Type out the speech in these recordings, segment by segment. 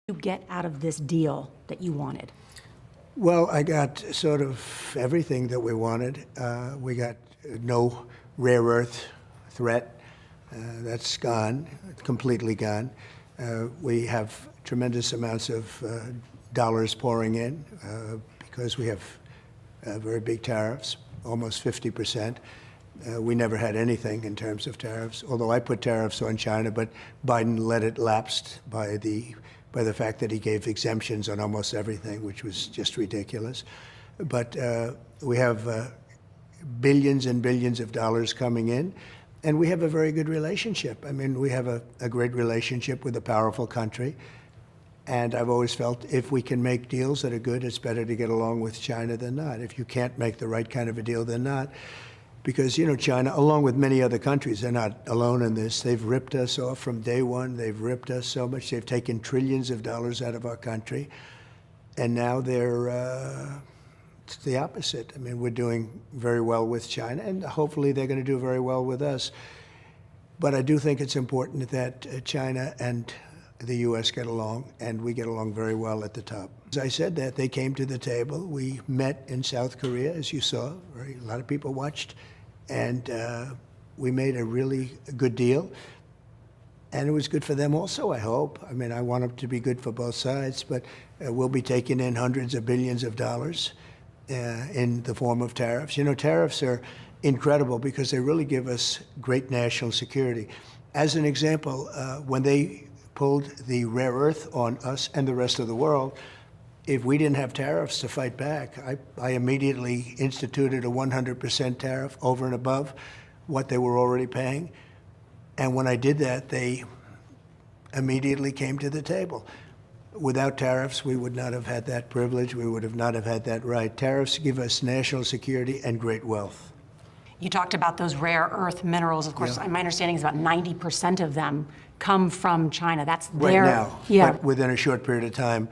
you get out of this deal that you wanted? Well, I got sort of everything that we wanted. We got no rare earth threat. That's gone, completely gone. We have tremendous amounts of dollars pouring in because we have very big tariffs, almost 50%. We never had anything in terms of tariffs, although I put tariffs on China, but Biden let it lapse by the fact that he gave exemptions on almost everything, which was just ridiculous. But we have billions and billions of dollars coming in, and we have a very good relationship. I mean, we have a great relationship with a powerful country, and I've always felt if we can make deals that are good, it's better to get along with China than not. If you can't make the right kind of a deal, then not. Because, you know, China, along with many other countries, they're not alone in this. They've ripped us off from day one. They've ripped us so much. They've taken trillions of dollars out of our country. And now it's the opposite. I mean, we're doing very well with China, and hopefully they're going to do very well with us. But I do think it's important that China and the U.S. get along, and we get along very well at the top. As I said that, they came to the table. We met in South Korea, as you saw. A lot of people watched. And we made a really good deal. And it was good for them also, I hope. I mean, I want it to be good for both sides, but we'll be taking in hundreds of billions of dollars in the form of tariffs. You know, tariffs are incredible because they really give us great national security. As an example, when they pulled the rare earth on us and the rest of the world, if we didn't have tariffs to fight back, I immediately instituted a 100% tariff over and above what they were already paying. And when I did that, they immediately came to the table. Without tariffs, we would not have had that privilege. We would have not have had that right. Tariffs give us national security and great wealth. You talked about those rare earth minerals. Of course, Yeah. my understanding is about 90% of them come from China. That's Right their, now. Yeah. But within a short period of time,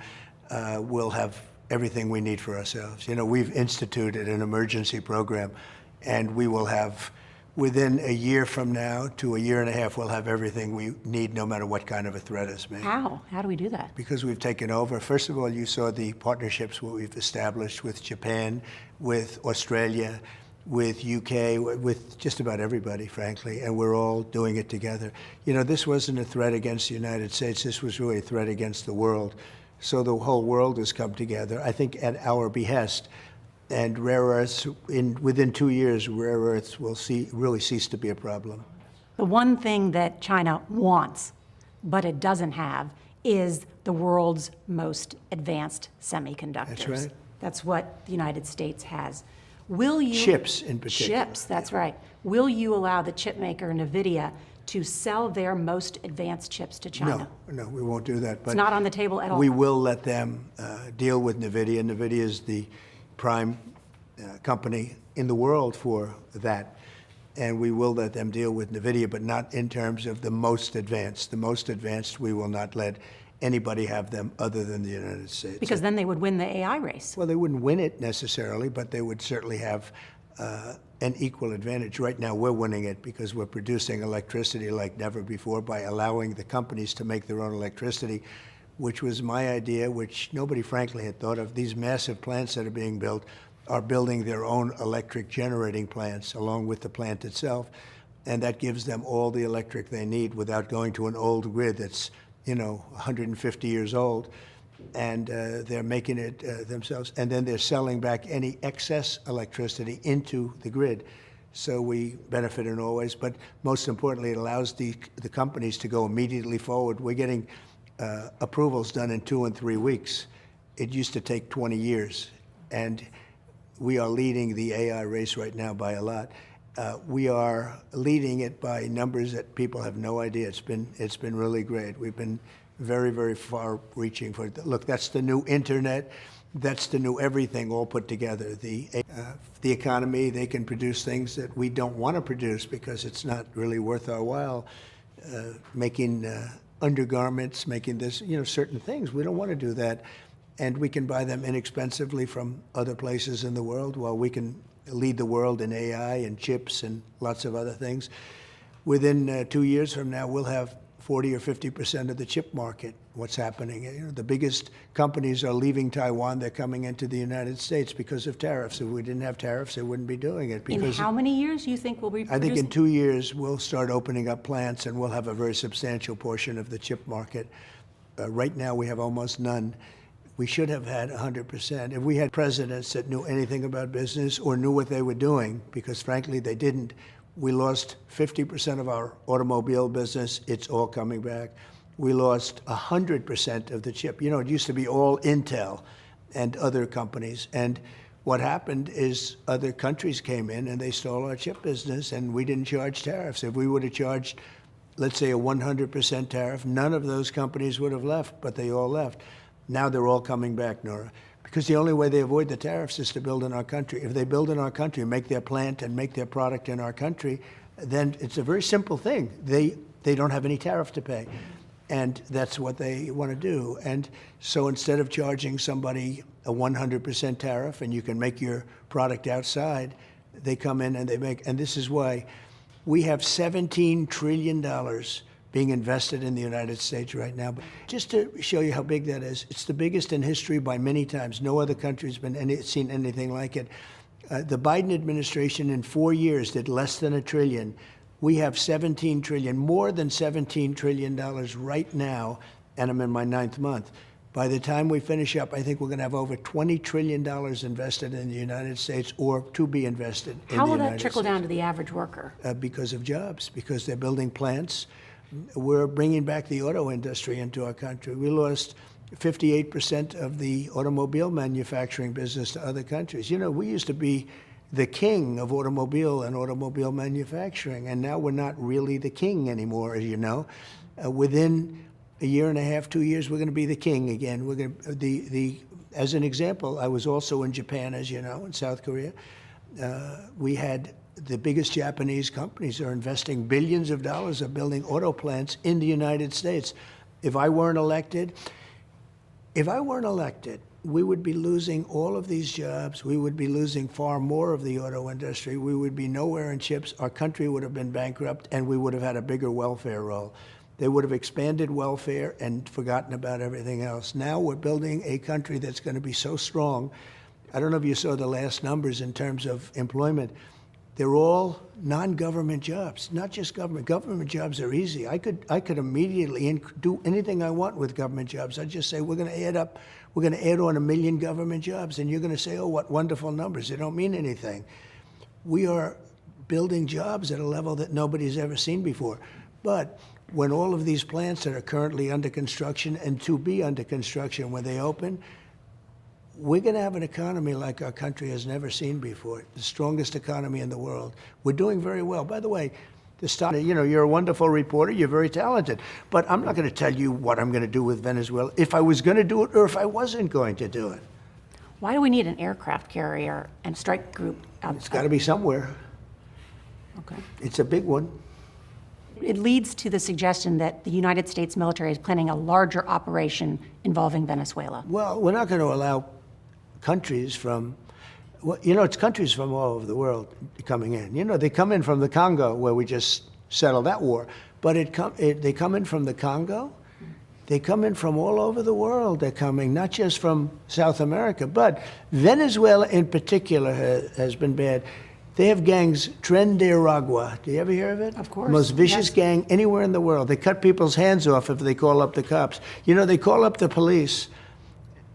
we'll have everything we need for ourselves. You know, we've instituted an emergency program, and we will have, within a year from now to a year and a half, we'll have everything we need, no matter what kind of a threat is made. How? How do we do that? Because we've taken over. First of all, you saw the partnerships we've established with Japan, with Australia, with UK, with just about everybody, frankly, and we're all doing it together. You know, this wasn't a threat against the United States. This was really a threat against the world. So the whole world has come together, I think, at our behest. And rare earths, within 2 years, rare earths will really cease to be a problem. The one thing that China wants, but it doesn't have, is the world's most advanced semiconductors. That's right. That's what the United States has. Will you... Chips, in particular. Chips, that's right. Will you allow the chip maker NVIDIA to sell their most advanced chips to China? No, we won't do that. But it's not on the table at all. We will let them deal with NVIDIA. NVIDIA is the prime company in the world for that. And we will let them deal with NVIDIA, but not in terms of the most advanced. The most advanced, we will not let anybody have them other than the United States. Because then they would win the AI race. Well, they wouldn't win it necessarily, but they would certainly have an equal advantage. Right now, we're winning it because we're producing electricity like never before by allowing the companies to make their own electricity, which was my idea, which nobody, frankly, had thought of. These massive plants that are being built are building their own electric generating plants along with the plant itself, and that gives them all the electric they need without going to an old grid that's, you know, 150 years old. And they're making it themselves, and then they're selling back any excess electricity into the grid. So we benefit in all ways, but most importantly, it allows the companies to go immediately forward. We're getting approvals done in 2 and 3 weeks. It used to take 20 years, and we are leading the AI race right now by a lot. We are leading it by numbers that people have no idea. It's been really great. We've been very, very far-reaching for it. Look, that's the new internet. That's the new everything all put together. The economy, they can produce things that we don't want to produce because it's not really worth our while. Making undergarments, making this, you know, certain things. We don't want to do that. And we can buy them inexpensively from other places in the world while we can lead the world in AI and chips and lots of other things. Within 2 years from now, we'll have 40 or 50% of the chip market. What's happening? You know, the biggest companies are leaving Taiwan. They're coming into the United States because of tariffs. If we didn't have tariffs, they wouldn't be doing it. In Because how many years you think we'll be I think in producing? 2 years, we'll start opening up plants and we'll have a very substantial portion of the chip market. Right now, we have almost none. We should have had 100%. If we had presidents that knew anything about business or knew what they were doing, because frankly, they didn't, we lost 50% of our automobile business. It's all coming back. We lost 100% of the chip. You know, it used to be all Intel and other companies. And what happened is other countries came in and they stole our chip business, and we didn't charge tariffs. If we would have charged, let's say, a 100% tariff, none of those companies would have left, but they all left. Now they're all coming back, Nora, because the only way they avoid the tariffs is to build in our country. If they build in our country, make their plant and make their product in our country, then it's a very simple thing. They don't have any tariff to pay. And that's what they want to do. And so instead of charging somebody a 100% tariff and you can make your product outside, they come in and they make, and this is why we have $17 trillion being invested in the United States right now. But just to show you how big that is, it's the biggest in history by many times. No other country's seen anything like it. The Biden administration in 4 years did less than $1 trillion. We have 17 trillion, more than $17 trillion right now, and I'm in my 9th month. By the time we finish up, I think we're going to have over $20 trillion invested in the United States or to be invested in the United States. How will that trickle down to the average worker? Because of jobs, because they're building plants. We're bringing back the auto industry into our country. We lost 58% of the automobile manufacturing business to other countries. You know, we used to be the king of automobile and automobile manufacturing, and now we're not really the king anymore, as you know. Within a year and a half, 2 years, we're going to be the king again. We're going to, as an example, I was also in Japan, as you know, in South Korea. We had the biggest Japanese companies are investing billions of dollars of building auto plants in the United States. If I weren't elected, we would be losing all of these jobs. We would be losing far more of the auto industry. We would be nowhere in chips. Our country would have been bankrupt, and we would have had a bigger welfare roll. They would have expanded welfare and forgotten about everything else. Now we're building a country that's going to be so strong. I don't know if you saw the last numbers in terms of employment. They're all non-government jobs, not just government. Government jobs are easy. I could immediately do anything I want with government jobs. I'd just say, we're going to add on 1 million government jobs, and you're going to say, oh, what wonderful numbers. They don't mean anything. We are building jobs at a level that nobody's ever seen before. But when all of these plants that are currently under construction and to be under construction, when they open, we're going to have an economy like our country has never seen before, the strongest economy in the world. We're doing very well. By the way, you know, you're a wonderful reporter, you're very talented, but I'm not going to tell you what I'm going to do with Venezuela, if I was going to do it or if I wasn't going to do it. Why do we need an aircraft carrier and strike group out? It's got to be somewhere. Okay. It's a big one. It leads to the suggestion that the United States military is planning a larger operation involving Venezuela. Well, we're not going to allow countries from, well, you know, it's countries from all over the world coming in. You know, they come in from the Congo, where we just settled that war. But they come in from the Congo. They come in from all over the world. They're coming, not just from South America. But Venezuela in particular has been bad. They have gangs, Tren de Aragua. Do you ever hear of it? Of course. Most vicious gang anywhere in the world. They cut people's hands off if they call up the cops. You know, they call up the police.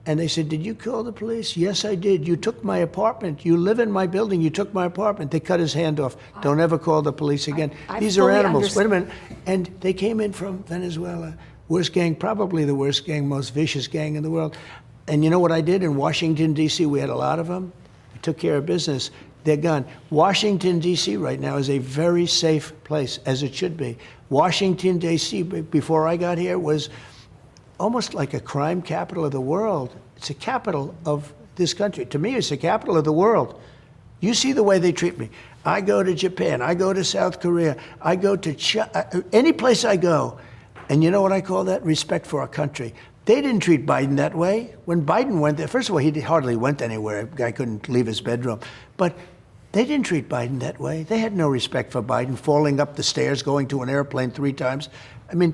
And they said, did you call the police? Yes, I did. You took my apartment. You live in my building. You took my apartment. They cut his hand off. Don't ever call the police again. These are animals. Wait a minute. And they came in from Venezuela. Worst gang, probably the worst gang, most vicious gang in the world. And you know what I did in Washington, D.C.? We had a lot of them. We took care of business. They're gone. Washington, D.C. right now is a very safe place, as it should be. Washington, D.C., before I got here, was almost like a crime capital of the world. It's a capital of this country. To me, it's the capital of the world. You see the way they treat me. I go to Japan. I go to South Korea. I go to China. Any place I go. And you know what I call that? Respect for our country. They didn't treat Biden that way. When Biden went there, first of all, he hardly went anywhere. The guy couldn't leave his bedroom. But they didn't treat Biden that way. They had no respect for Biden, falling up the stairs, going to an airplane 3 times. I mean,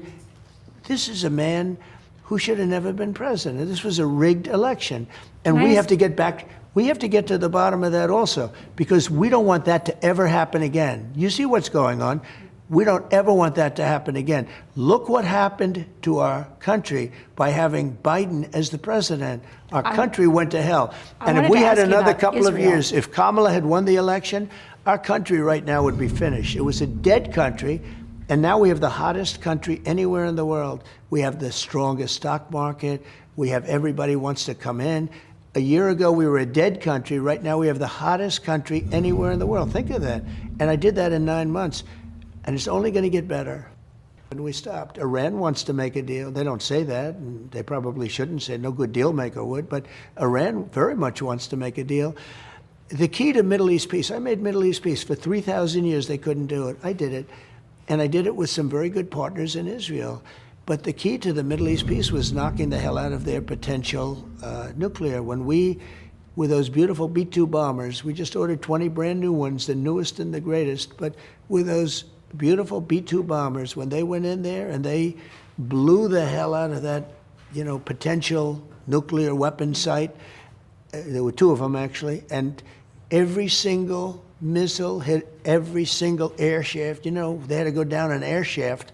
this is a man who should have never been president. This was a rigged election. And Can I we have ask- to get back, we have to get to the bottom of that also, because we don't want that to ever happen again. You see what's going on. We don't ever want that to happen again. Look what happened to our country by having Biden as the president. Our country went to hell. I And if wanted we to had ask you another about couple of Israel. years, if Kamala had won the election, our country right now would be finished. It was a dead country, and now we have the hottest country anywhere in the world. We have the strongest stock market. We have everybody wants to come in. A year ago, we were a dead country. Right now, we have the hottest country anywhere in the world. Think of that. And I did that in 9 months. And it's only going to get better. And we stopped. Iran wants to make a deal. They don't say that, and they probably shouldn't say. No good deal maker would. But Iran very much wants to make a deal. The key to Middle East peace, I made Middle East peace. For 3,000 years, they couldn't do it. I did it. And I did it with some very good partners in Israel. But the key to the Middle East peace was knocking the hell out of their potential nuclear. When we, with those beautiful B-2 bombers, we just ordered 20 brand new ones, the newest and the greatest. But with those beautiful B-2 bombers, when they went in there and they blew the hell out of that, potential nuclear weapon site, there were 2 of them actually, and every single missile hit every single air shaft. They had to go down an air shaft.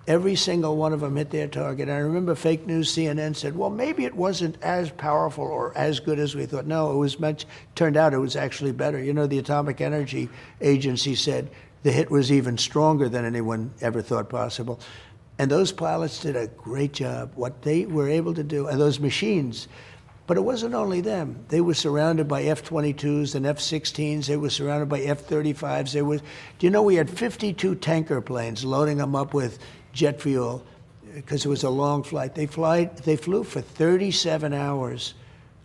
Every single one of them hit their target. I remember fake news CNN said, well, maybe it wasn't as powerful or as good as we thought. No, it was turned out it was actually better. The Atomic Energy Agency said the hit was even stronger than anyone ever thought possible. And those pilots did a great job, what they were able to do, and those machines. But it wasn't only them. They were surrounded by F-22s and F-16s. They were surrounded by F-35s. We had 52 tanker planes loading them up with jet fuel because it was a long flight. They flew for 37 hours.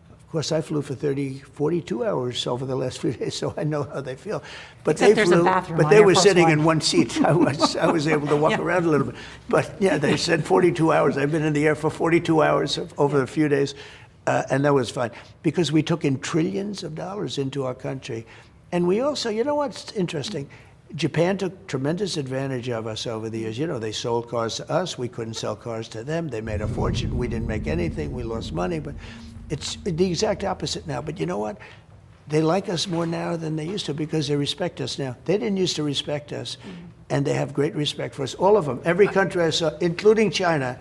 Of course, I flew for 42 hours over the last few days, so I know how they feel. But Except there's a bathroom but on they Air were Force sitting One. in one seat. I was able to walk around a little bit. But yeah, they said 42 hours. I've been in the air for 42 hours over a few days, and that was fine because we took in trillions of dollars into our country. And we also, what's interesting? Japan took tremendous advantage of us over the years. They sold cars to us. We couldn't sell cars to them. They made a fortune. We didn't make anything. We lost money. But it's the exact opposite now. But you know what? They like us more now than they used to because they respect us now. They didn't used to respect us. And they have great respect for us. All of them. Every country I saw, including China.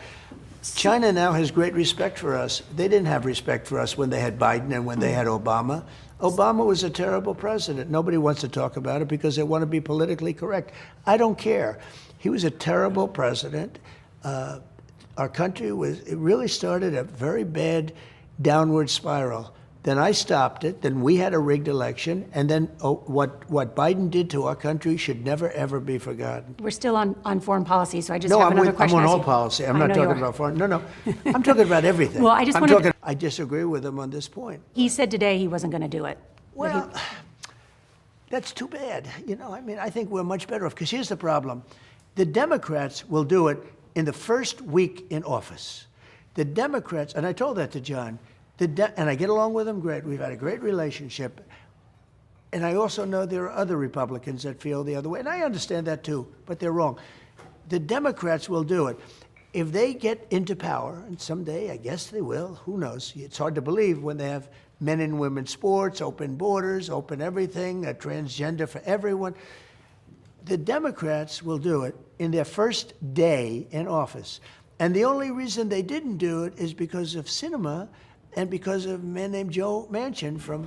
China now has great respect for us. They didn't have respect for us when they had Biden and when they had Obama. Obama was a terrible president. Nobody wants to talk about it because they want to be politically correct. I don't care. He was a terrible president. Our country it really started a very bad downward spiral. Then I stopped it. Then we had a rigged election. And then what Biden did to our country should never, ever be forgotten. We're still on foreign policy, so I just No, have I'm another question. on to ask all you. policy. I'm I not know you talking are. about foreign. No. I'm talking about everything. Well, I just wanted I disagree with him on this point. He said today he wasn't going to do it. Well, that's too bad. I think we're much better off. Because here's the problem. The Democrats will do it in the first week in office. The Democrats, and I told that to John, and I get along with them great. We've had a great relationship. And I also know there are other Republicans that feel the other way. And I understand that too, but they're wrong. The Democrats will do it. If they get into power, and someday I guess they will, who knows? It's hard to believe when they have men and women sports, open borders, open everything, a transgender for everyone. The Democrats will do it in their first day in office. And the only reason they didn't do it is because of Sinema and because of a man named Joe Manchin from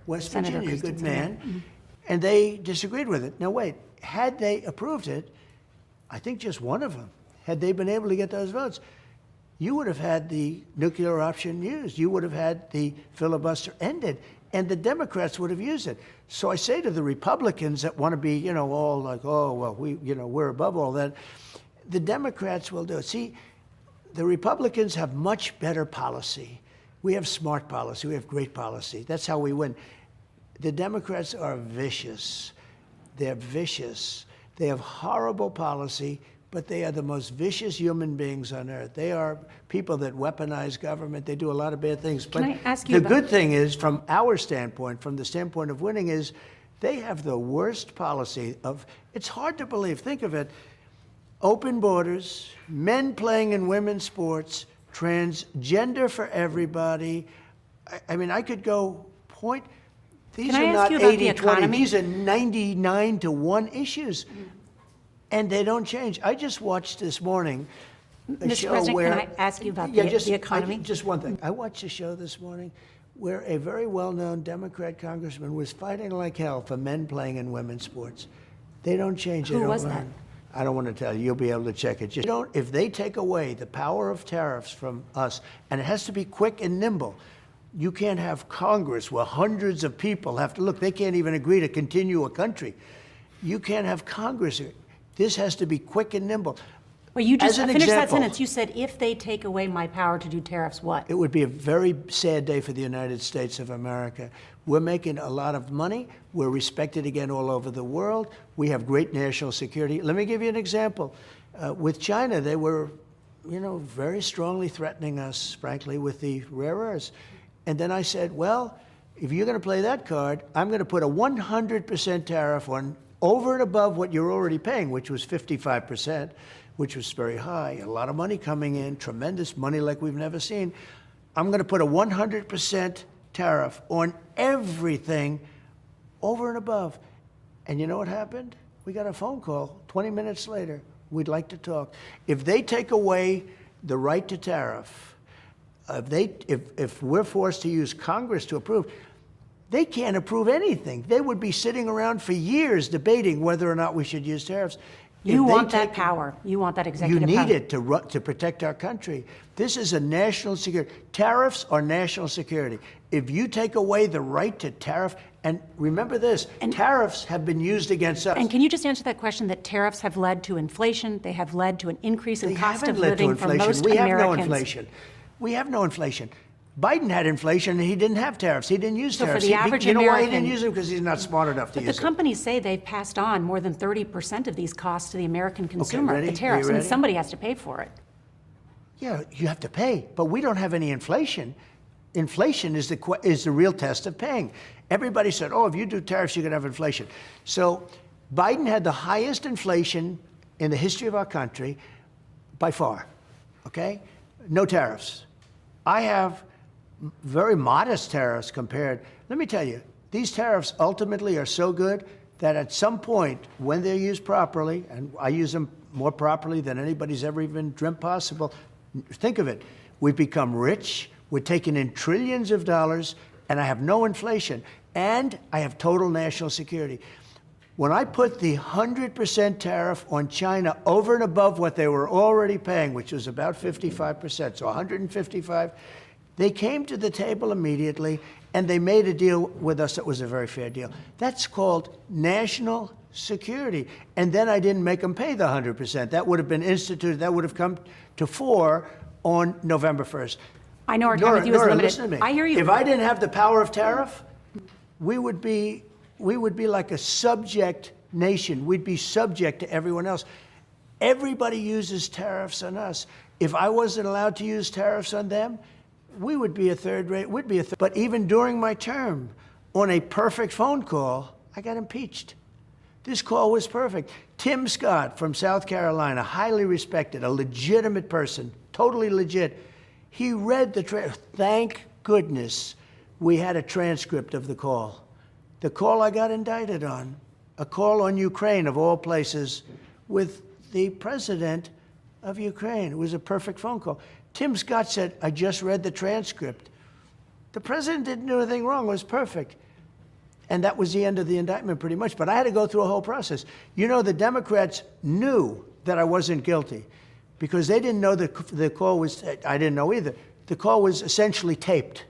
West Senator Virginia, a good Kyrsten man. Sinema. And they disagreed with it. Now, wait, had they approved it, I think just one of them, had they been able to get those votes, you would have had the nuclear option used. You would have had the filibuster ended, and the Democrats would have used it. So I say to the Republicans that want to be, all like, oh, well, we're above all that, the Democrats will do it. See, the Republicans have much better policy. We have smart policy. We have great policy. That's how we win. The Democrats are vicious. They're vicious. They have horrible policy, but they are the most vicious human beings on earth. They are people that weaponize government. They do a lot of bad things. But I ask you the about- good thing is, from our standpoint, from the standpoint of winning, is they have the worst policy of, it's hard to believe. Think of it. open borders, men playing in women's sports, transgender for everybody. I mean, I could go point. These Can I are ask not you about the 80-20. economy? These are 99-1 issues, and they don't change. I just watched this morning a Mr. show President, where. can I ask you about Yeah, the economy? just one thing. I watched a show this morning where a very well-known Democrat congressman was fighting like hell for men playing in women's sports. They don't change. They Who don't was that? learn. I don't want to tell you. You'll be able to check it. Just don't. If they take away the power of tariffs from us, and it has to be quick and nimble. You can't have Congress where hundreds of people have to look. They can't even agree to continue a country. You can't have Congress. This has to be quick and nimble. Well, you just As an finished that example, sentence. You said, if they take away my power to do tariffs, what? it would be a very sad day for the United States of America. We're making a lot of money. We're respected again all over the world. We have great national security. Let me give you an example. With China, they were, very strongly threatening us, frankly, with the rare earths. And then I said, well, if you're going to play that card, I'm going to put a 100% tariff on over and above what you're already paying, which was 55%, which was very high. A lot of money coming in, tremendous money like we've never seen. I'm going to put a 100% tariff on everything over and above. And you know what happened? We got a phone call 20 minutes later. We'd like to talk. If they take away the right to tariff, if we're forced to use Congress to approve, they can't approve anything. They would be sitting around for years debating whether or not we should use tariffs. You want that power. You want that executive power. You need it to protect our country. This is a national security. Tariffs are national security. If you take away the right to tariff, and remember this, tariffs have been used against us. And can you just answer that question that tariffs have led to inflation? They have led to an increase in They cost of haven't led to living for inflation. most We have Americans. no inflation. We have no inflation. Biden had inflation and he didn't have tariffs. He didn't use So for tariffs. the average you know why he American- didn't use them? Because he's not smart enough to But use the them. companies say they've passed on more than 30% of these costs to the American consumer, ready? the Are tariffs, you and ready? somebody has to pay for it. Yeah, you have to pay, but we don't have any inflation. Inflation is the real test of paying. Everybody said, oh, if you do tariffs, you're going to have inflation. So Biden had the highest inflation in the history of our country by far, okay? No tariffs. I have very modest tariffs compared. Let me tell you, these tariffs ultimately are so good that at some point, when they're used properly, and I use them more properly than anybody's ever even dreamt possible, think of it. We've become rich. We're taking in trillions of dollars, and I have no inflation, and I have total national security. When I put the 100% tariff on China over and above what they were already paying, which was about 55%, so 155, they came to the table immediately, and they made a deal with us that was a very fair deal. That's called national security. And then I didn't make them pay the 100%. That would have been instituted. That would have come to fore on November 1st. I know our time with you is Nora, limited. listen to me. I hear you. If I didn't have the power of tariff, we would be like a subject nation. We'd be subject to everyone else. Everybody uses tariffs on us. If I wasn't allowed to use tariffs on them, we would be a third rate. But even during my term, on a perfect phone call, I got impeached. This call was perfect. Tim Scott from South Carolina, highly respected, a legitimate person, totally legit. He read thank goodness we had a transcript of the call. The call I got indicted on, a call on Ukraine of all places with the president of Ukraine. It was a perfect phone call. Tim Scott said, I just read the transcript. The president didn't do anything wrong. It was perfect. And that was the end of the indictment pretty much. But I had to go through a whole process. You know, the Democrats knew that I wasn't guilty because they didn't know the call was, I didn't know either. The call was essentially taped.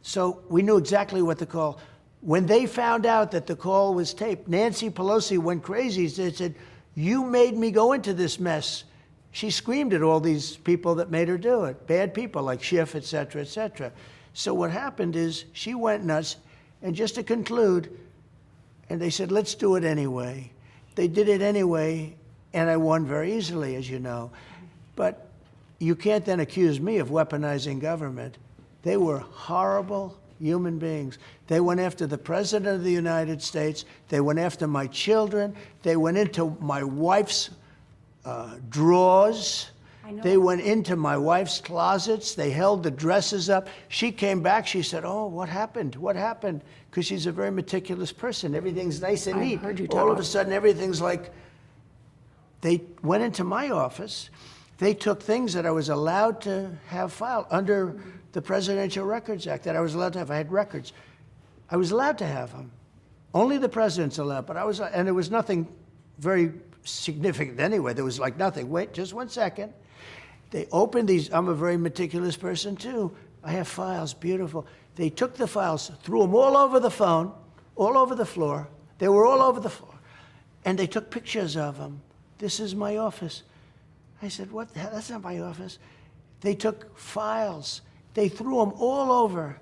So we knew exactly what the call. When they found out that the call was taped, Nancy Pelosi went crazy. They said, you made me go into this mess. She screamed at all these people that made her do it, bad people like Schiff, et cetera, et cetera. So what happened is she went nuts. And just to conclude, and they said, let's do it anyway. They did it anyway, and I won very easily, as you know. But you can't then accuse me of weaponizing government. They were horrible human beings. They went after the President of the United States. They went after my children. They went into my wife's drawers. I know. They went into my wife's closets. They held the dresses up. She came back. She said, "Oh, what happened? What happened?" Because she's a very meticulous person. Everything's nice and I neat. heard you All talk. of a sudden, everything's like. They went into my office. They took things that I was allowed to have filed under the Presidential Records Act that I was allowed to have. I had records. I was allowed to have them. Only the president's allowed, but I was, and there was nothing very significant anyway. There was like nothing. Wait, just 1 second. They opened these. I'm a very meticulous person too. I have files, beautiful. They took the files, threw them all over the phone, all over the floor. They were all over the floor. And they took pictures of them. This is my office. I said, what the hell? That's not my office. They took files. They threw them all over.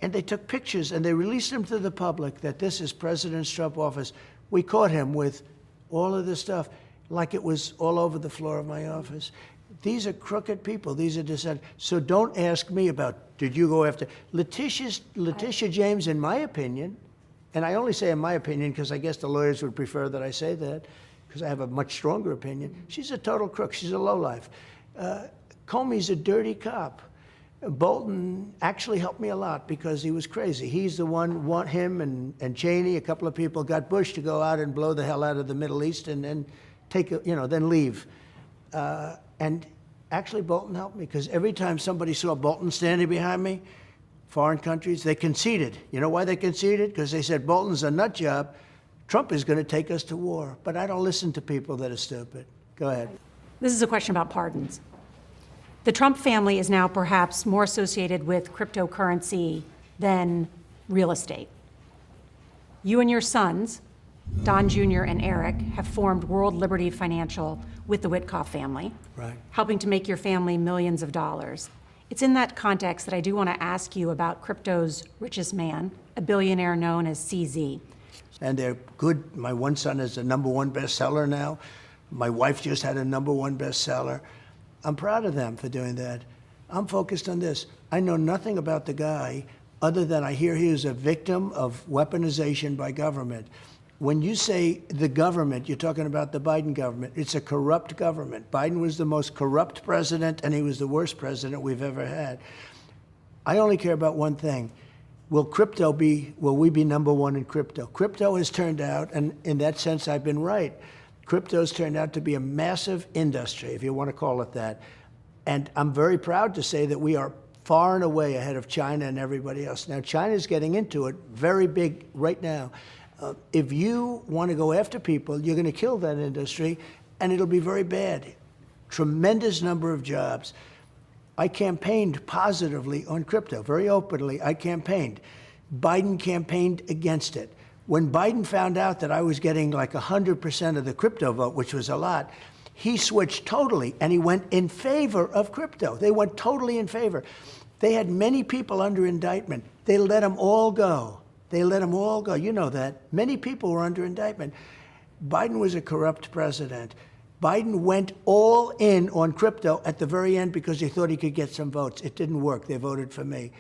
And they took pictures and they released them to the public that this is President Trump's office. We caught him with all of this stuff like it was all over the floor of my office. These are crooked people. These are dissent. So don't ask me about, did you go after Letitia James, in my opinion, and I only say in my opinion because I guess the lawyers would prefer that I say that because I have a much stronger opinion. She's a total crook. She's a lowlife. Comey's a dirty cop. Bolton actually helped me a lot because he was crazy. He's the one, him and Cheney, a couple of people, got Bush to go out and blow the hell out of the Middle East and then then leave. And actually Bolton helped me because every time somebody saw Bolton standing behind me, foreign countries, they conceded. You know why they conceded? Because they said, Bolton's a nut job. Trump is going to take us to war. But I don't listen to people that are stupid. Go ahead. This is a question about pardons. The Trump family is now perhaps more associated with cryptocurrency than real estate. You and your sons, Don Jr. and Eric, have formed World Liberty Financial with the Witkoff family, Right. helping to make your family millions of dollars. It's in that context that I do want to ask you about crypto's richest man, a billionaire known as CZ. And they're good. My one son is a #1 bestseller now. My wife just had a #1 bestseller. I'm proud of them for doing that. I'm focused on this. I know nothing about the guy other than I hear he was a victim of weaponization by government. When you say the government, you're talking about the Biden government. It's a corrupt government. Biden was the most corrupt president, and he was the worst president we've ever had. I only care about one thing. Will we be #1 in crypto? Crypto has turned out, and in that sense, I've been right. Crypto's turned out to be a massive industry, if you want to call it that. And I'm very proud to say that we are far and away ahead of China and everybody else. Now, China's getting into it very big right now. If you want to go after people, you're going to kill that industry, and it'll be very bad. Tremendous number of jobs. I campaigned positively on crypto, very openly. I campaigned. Biden campaigned against it. When Biden found out that I was getting like 100% of the crypto vote, which was a lot, he switched totally, and he went in favor of crypto. They went totally in favor. They had many people under indictment. They let them all go. They let them all go. You know that. Many people were under indictment. Biden was a corrupt president. Biden went all in on crypto at the very end because he thought he could get some votes. It didn't work. They voted for me.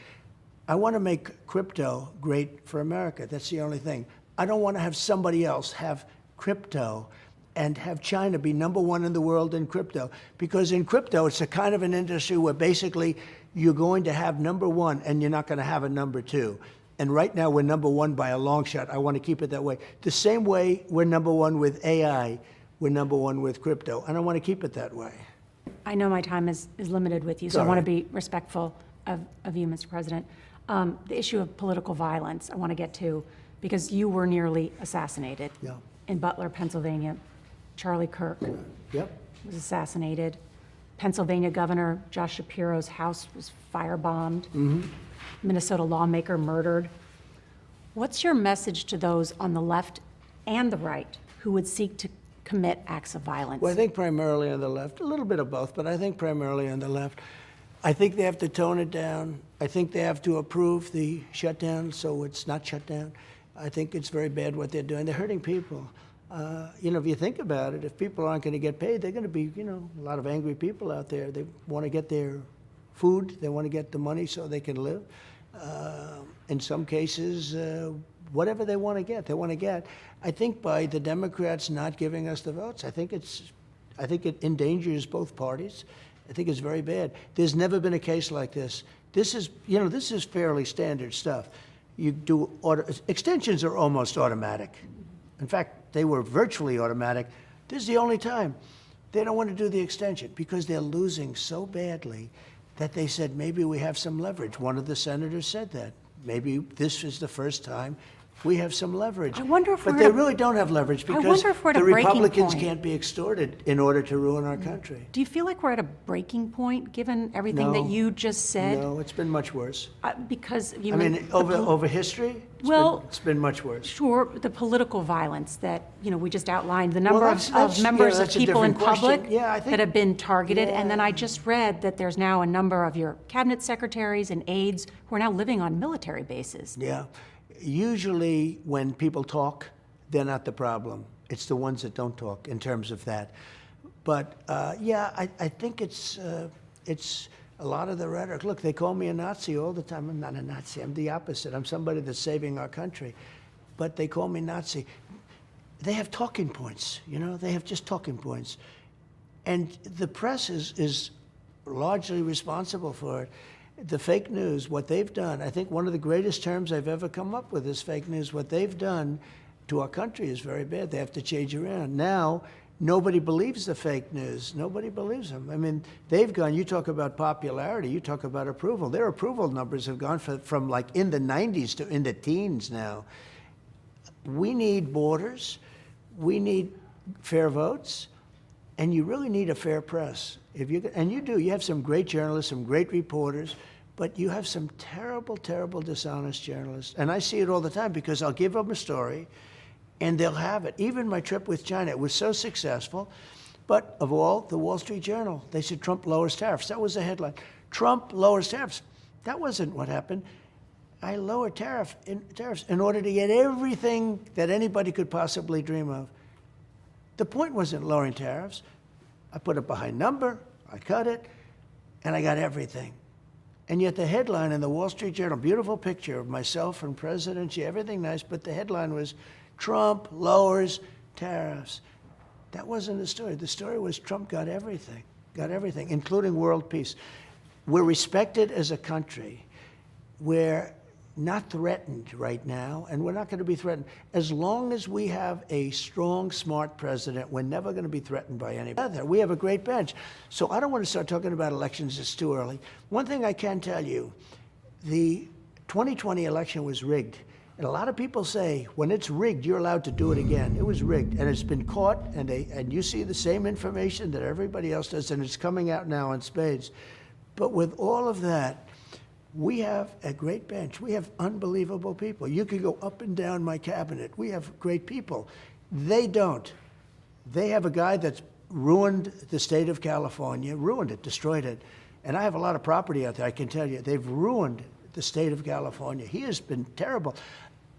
I want to make crypto great for America. That's the only thing. I don't want to have somebody else have crypto and have China be #1 in the world in crypto. Because in crypto, it's a kind of an industry where basically you're going to have #1 and you're not going to have a #2. And right now we're #1 by a long shot. I want to keep it that way. The same way we're #1 with AI, we're #1 with crypto. And I want to keep it that way. I know my time is limited with you, so I want to be respectful of you, Mr. President. The issue of political violence I want to get to, because you were nearly assassinated Yeah. in Butler, Pennsylvania. Charlie Kirk Yep. was assassinated. Pennsylvania Governor Josh Shapiro's house was firebombed. Minnesota lawmaker murdered. What's your message to those on the left and the right who would seek to commit acts of violence? Well, I think primarily on the left, a little bit of both, but I think primarily on the left. I think they have to tone it down. I think they have to approve the shutdown so it's not shut down. I think it's very bad what they're doing. They're hurting people. If you think about it, if people aren't going to get paid, they're going to be, a lot of angry people out there. They want to get their food. They want to get the money so they can live. In some cases, whatever they want to get, they want to get. I think by the Democrats not giving us the votes, I think it's I think it endangers both parties. I think it's very bad. There's never been a case like this. This is, this is fairly standard stuff. You do, extensions are almost automatic. In fact, they were virtually automatic. This is the only time they don't want to do the extension because they're losing so badly that they said, maybe we have some leverage. One of the senators said that. Maybe this is the first time we have some leverage. I wonder if but we're they at a- really don't have leverage because wonder if we're at the a breaking Republicans point. can't be extorted in order to ruin our country. Do you feel like we're at a breaking point, given everything that No. you just said? No, it's been much worse. Because you I mean, the over history, it's been much worse. Sure, the political violence that, we just outlined, the number that's- of members of that's a people in different question. public Yeah, I think- that have been targeted. And then Yeah. I just read that there's now a number of your cabinet secretaries and aides who are now living on military bases. Yeah. Usually when people talk, they're not the problem. It's the ones that don't talk in terms of that. But I think it's a lot of the rhetoric. Look, they call me a Nazi all the time. I'm not a Nazi. I'm the opposite. I'm somebody that's saving our country. But they call me Nazi. They have talking points, They have just talking points. And the press is largely responsible for it. The fake news, what they've done, I think one of the greatest terms I've ever come up with is fake news. What they've done to our country is very bad. They have to change around. Now, nobody believes the fake news. Nobody believes them. I mean, they've gone, you talk about popularity, you talk about approval. Their approval numbers have gone from like in the 90s to in the teens now. We need borders. We need fair votes. And you really need a fair press. And you do. You have some great journalists, some great reporters, but you have some terrible, terrible, dishonest journalists. And I see it all the time because I'll give them a story and they'll have it. Even my trip with China, it was so successful. But of all, the Wall Street Journal, they said Trump lowers tariffs. That was the headline. Trump lowers tariffs. That wasn't what happened. I lowered tariffs in order to get everything that anybody could possibly dream of. The point wasn't lowering tariffs. I put a behind number, I cut it, and I got everything. And yet the headline in the Wall Street Journal, beautiful picture of myself and President Xi, everything nice, but the headline was, Trump lowers tariffs. That wasn't the story. The story was Trump got everything, including world peace. We're respected as a country. We're not threatened right now, and we're not going to be threatened. As long as we have a strong, smart president, we're never going to be threatened by anybody. We have a great bench. So I don't want to start talking about elections. It's too early. One thing I can tell you, the 2020 election was rigged. And a lot of people say, when it's rigged, you're allowed to do it again. It was rigged, and it's been caught, and you see the same information that everybody else does, and it's coming out now in spades. But with all of that, we have a great bench. We have unbelievable people. You could go up and down my cabinet. We have great people. They don't. They have a guy that's ruined the state of California, ruined it, destroyed it. And I have a lot of property out there, I can tell you. They've ruined the state of California. He has been terrible.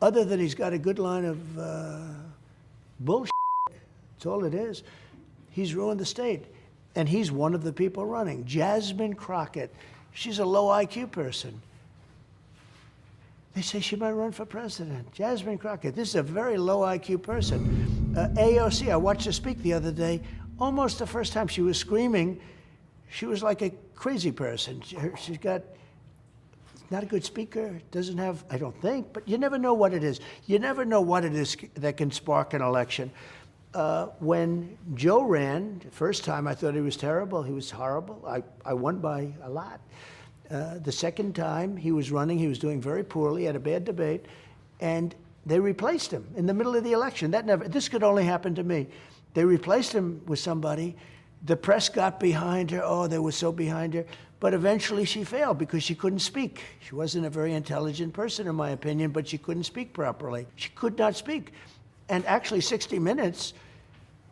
Other than he's got a good line of bullshit. That's all it is. He's ruined the state. And he's one of the people running. Jasmine Crockett. She's a low IQ person. They say she might run for president. Jasmine Crockett. This is a very low IQ person. AOC, I watched her speak the other day. Almost the first time she was screaming, she was like a crazy person. She's got, not a good speaker, doesn't have, I don't think, but you never know what it is. You never know what it is that can spark an election. When Joe ran, the first time I thought he was terrible. He was horrible. I won by a lot. The second time he was running, he was doing very poorly, had a bad debate, and they replaced him in the middle of the election. This could only happen to me. They replaced him with somebody. The press got behind her. Oh, they were so behind her. But eventually she failed because she couldn't speak. She wasn't a very intelligent person, in my opinion, but she couldn't speak properly. She could not speak. And actually, 60 Minutes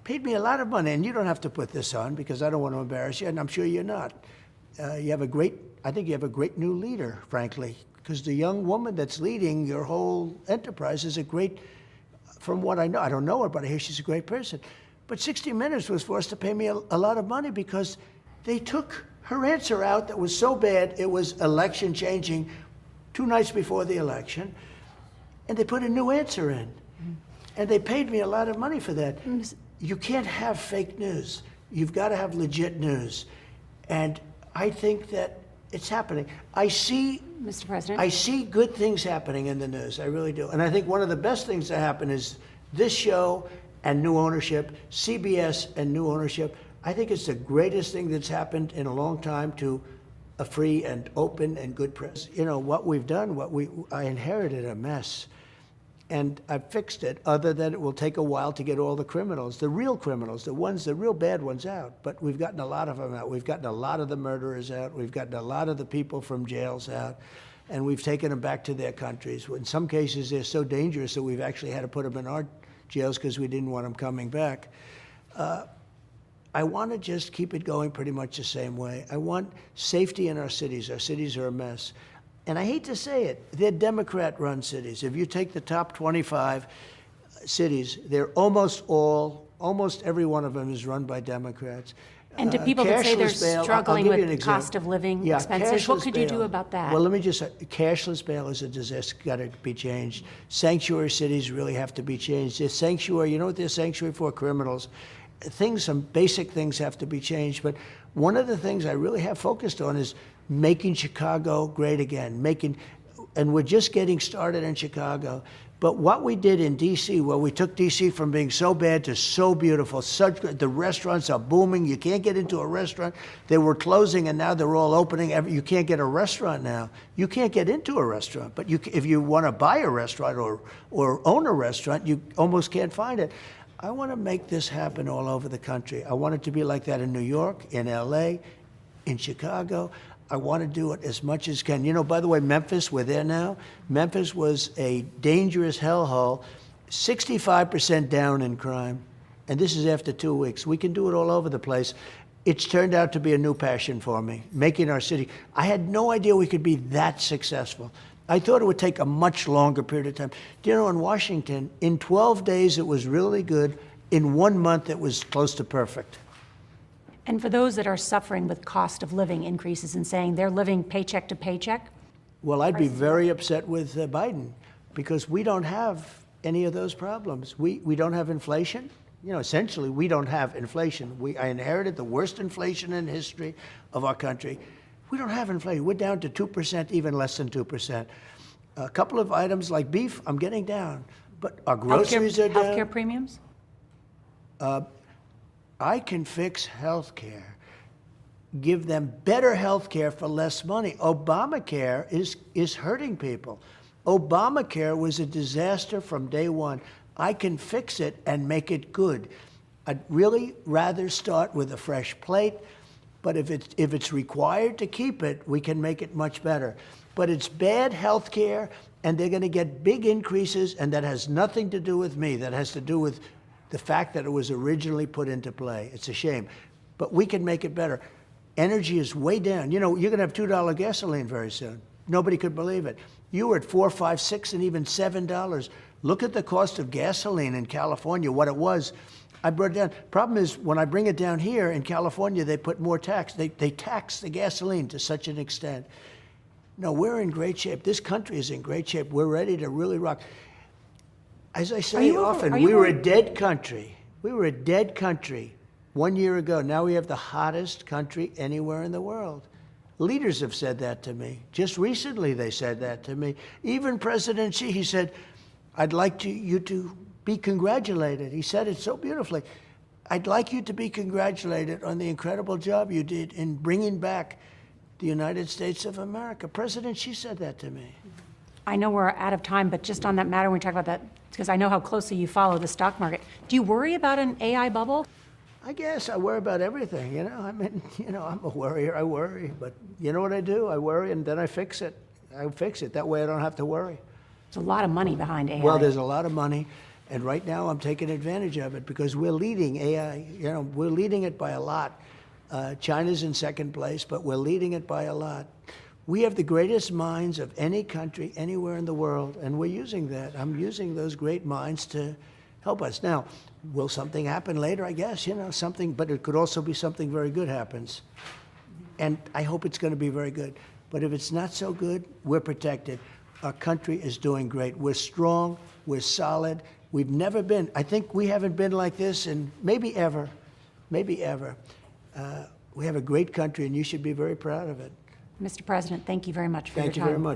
paid me a lot of money. And you don't have to put this on because I don't want to embarrass you, and I'm sure you're not. I think you have a great new leader, frankly, because the young woman that's leading your whole enterprise is a great, from what I know, I don't know her, but I hear she's a great person. But 60 Minutes was forced to pay me a lot of money because they took her answer out that was so bad, it was election changing 2 nights before the election, and they put a new answer in. And they paid me a lot of money for that. You can't have fake news. You've got to have legit news. And I think that it's happening. I see Mr. President? I see good things happening in the news. I really do. And I think one of the best things that happen is this show and new ownership, CBS and new ownership. I think it's the greatest thing that's happened in a long time to a free and open and good press. You know, what we've done, I inherited a mess. And I've fixed it, other than it will take a while to get all the criminals, the real criminals, the real bad ones out. But we've gotten a lot of them out. We've gotten a lot of the murderers out. We've gotten a lot of the people from jails out. And we've taken them back to their countries. In some cases, they're so dangerous that we've actually had to put them in our jails because we didn't want them coming back. I want to just keep it going pretty much the same way. I want safety in our cities. Our cities are a mess. And I hate to say it, they're Democrat-run cities. If you take the top 25 cities, they're almost every one of them is run by Democrats. And to people that say they're Cashless bail, I'll struggling give you with an the cost example. of living Yeah, expenses, what cashless could you do bail. about that? Well, let me just say, cashless bail is a disaster, got to be changed. Sanctuary cities really have to be changed. They're sanctuary, you know what they're sanctuary for? Criminals. Some basic things have to be changed. But one of the things I really have focused on is making Chicago great again, and we're just getting started in Chicago. But what we did in D.C., well, we took D.C. from being so bad to so beautiful. The restaurants are booming. You can't get into a restaurant. They were closing, and now they're all opening. You can't get a restaurant now. You can't get into a restaurant. But if you want to buy a restaurant or own a restaurant, you almost can't find it. I want to make this happen all over the country. I want it to be like that in New York, in L.A., in Chicago. I want to do it as much as can. You know, by the way, Memphis, we're there now. Memphis was a dangerous hellhole, 65% down in crime. And this is after 2 weeks. We can do it all over the place. It's turned out to be a new passion for me, making our city. I had no idea we could be that successful. I thought it would take a much longer period of time. Do you know, in Washington, in 12 days, it was really good. In 1 month, it was close to perfect. And for those that are suffering with cost of living increases and saying they're living paycheck to paycheck? Well, I'd be very upset with Biden because we don't have any of those problems. We don't have inflation. You know, essentially, we don't have inflation. I inherited the worst inflation in history of our country. We don't have inflation. We're down to 2%, even less than 2%. A couple of items like beef, I'm getting down. But our groceries are down. Healthcare premiums? I can fix health care, give them better health care for less money. Obamacare is hurting people. Obamacare was a disaster from day one. I can fix it and make it good. I'd really rather start with a fresh plate, but if it's required to keep it, we can make it much better. But it's bad health care, and they're going to get big increases, and that has nothing to do with me. That has to do with the fact that it was originally put into play. It's a shame. But we can make it better. Energy is way down. You know, you're going to have $2 gasoline very soon. Nobody could believe it. You were at $4, $5, $6, and even $7. Look at the cost of gasoline in California, what it was. I brought it down. Problem is, when I bring it down here in California, they put more tax. They tax the gasoline to such an extent. No, we're in great shape. This country is in great shape. We're ready to really rock. As I say often, we were a dead country. We were a dead country 1 year ago. Now we have the hottest country anywhere in the world. Leaders have said that to me. Just recently they said that to me. Even President Xi, he said, I'd like you to be congratulated. He said it so beautifully. I'd like you to be congratulated on the incredible job you did in bringing back the United States of America. President Xi said that to me. I know we're out of time, but just on that matter, when we talk about that, because I know how closely you follow the stock market, do you worry about an AI bubble? I guess I worry about everything, you know. I mean, you know, I'm a worrier. I worry. But you know what I do? I worry, and then I fix it. I fix it. That way I don't have to worry. There's a lot of money behind AI. Well, there's a lot of money, and right now I'm taking advantage of it because we're leading AI. You know, we're leading it by a lot. China's in second place, but we're leading it by a lot. We have the greatest minds of any country anywhere in the world, and we're using that. I'm using those great minds to help us. Now, will something happen later? I guess, you know, something, but it could also be something very good happens. And I hope it's going to be very good. But if it's not so good, we're protected. Our country is doing great. We're strong. We're solid. We've never been, I think we haven't been like this in maybe ever. maybe ever. We have a great country, and you should be very proud of it. Mr. President, thank you very much for your time. Thank you very much.